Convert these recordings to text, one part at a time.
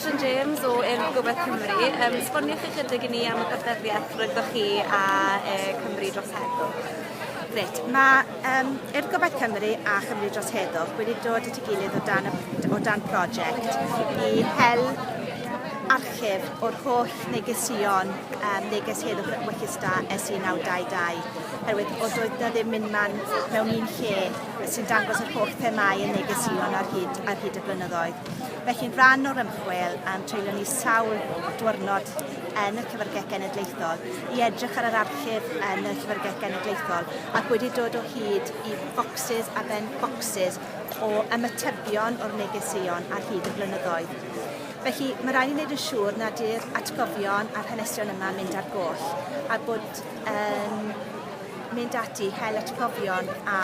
Catrin James o Urdd Gobaith Cymru. Sboniwch chi chydig i ni am y garderiaeth rydych chi a Cymru dros heddwch. Reit, mae Urdd Gobaith Cymru a Chymru dros heddwch wedi dod at ei gilydd o dan prosiect i hel archif o'r holl negesion neges heddwch Wechista ers 1922. Herwydd o doedd na ddim mynd mewn un lle sy'n dangos yr holl themau y negesion ar hyd y blynyddoedd. Felly'n rhan o'r ymchwil treulio ni sawl diwrnod yn y Llyfrgell Genedlaethol i edrych ar yr archif yn y Llyfrgell Genedlaethol ac wedi dod o hyd i bocsys a ben bocsys o ymatebion o'r negesion ar hyd y blynyddoedd. Felly mae rhaid i wneud yn siŵr nad yw'r atgofion a'r hanesion yma mynd ar goll a bod mynd ati hel atgofion a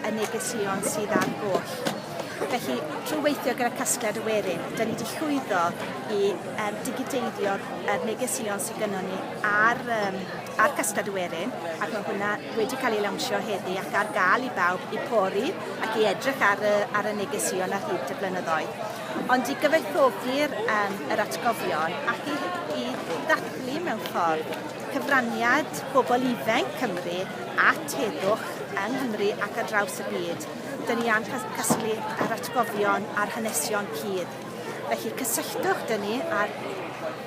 y negesion sydd ar goll. Felly, trwy weithio gyda Casgliad y Werin, da ni wedi llwyddo i digideiddio'r negesion sydd gynnon ni ar Casgliad y Werin, ac mae hwnna wedi cael ei lawnsio heddi ac ar gael i bawb i pori ac i edrych ar y negesion ar hyd y blynyddoedd. Ond i gyfaethogi'r yr atgofion ac i ddathlu mewn ffordd cyfraniad bobl ifanc Cymru at heddwch yng Nghymru ac ar draws y byd. Dyn ni am casglu yr atgofion a'r hanesion cudd. Felly cysylltwch dyn ni ar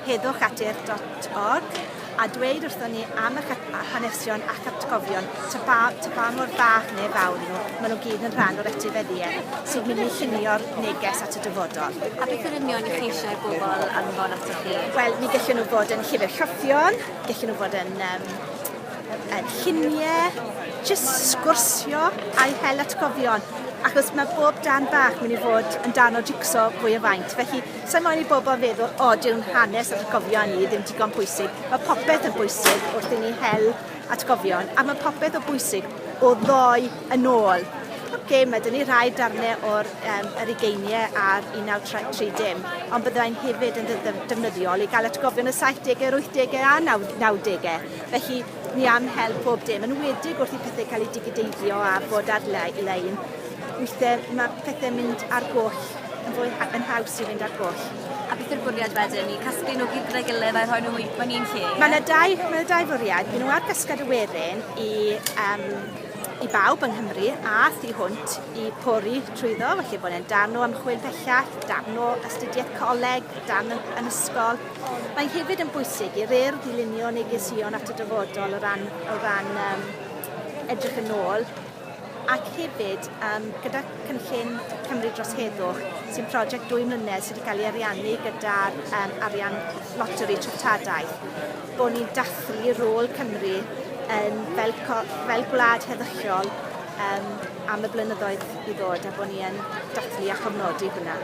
heddwchatur.org a dweud wrthon ni am y hanesion ac atgofion ta mor bach neu fawr nhw. Maen nhw gyd yn rhan o'r etifeddiau sy'n mynd i llunio'r neges at y dyfodol. A beth yn union i chi eisiau bobl anfon ato chi? Wel, mi gallwn nhw fod yn llyfr lloffion, gallwn nhw fod yn lluniau, jyst sgwrsio a'i hel atgofion. Achos mae bob dan bach mynd i fod yn dan o jigsaw fwy o faint. Felly, sa'n moyn i bobl feddwl, dyw'n hanes atgofion ni ddim digon pwysig. Mae popeth yn bwysig wrth i ni hel atgofion, a mae popeth o bwysig o ddoi yn ôl. Mae dyn ni rai darnau o'r yr ugeiniau a'r 1930, ond byddai'n hefyd yn defnyddiol i gael atgofion y 70au, 80au a 90au. Felly, ni am hel pob dim. Yn wedig wrth i pethau cael eu digideiddio a bod ar lein. Weithiau mae pethau'n mynd ar goll, yn haws i fynd ar goll. A beth yw'r bwriad wedyn? I casglu nhw gyd gyda'i gilydd a rhoi nhw mewn un lle? Mae yna dau fwriad. Mae nhw ar Casgliad y Werin i bawb yng Nghymru a thu hwnt i pori trwyddo, felly bod e'n darn o ymchwil bellach, darn o astudiaeth coleg, darn yn ysgol. Mae'n hefyd yn bwysig i'r ddilynio negesion at y dyfodol o ran edrych yn ôl, ac hefyd gyda cynllun Cymru dros heddwch sy'n prosiect 2 mlynedd sydd wedi cael ei ariannu gyda'r arian loteri treftadaeth, bod ni'n dathlu rôl Cymru fel gwlad heddychiol am y blynyddoedd i ddod a bod ni'n dathlu a chofnodi hwnna.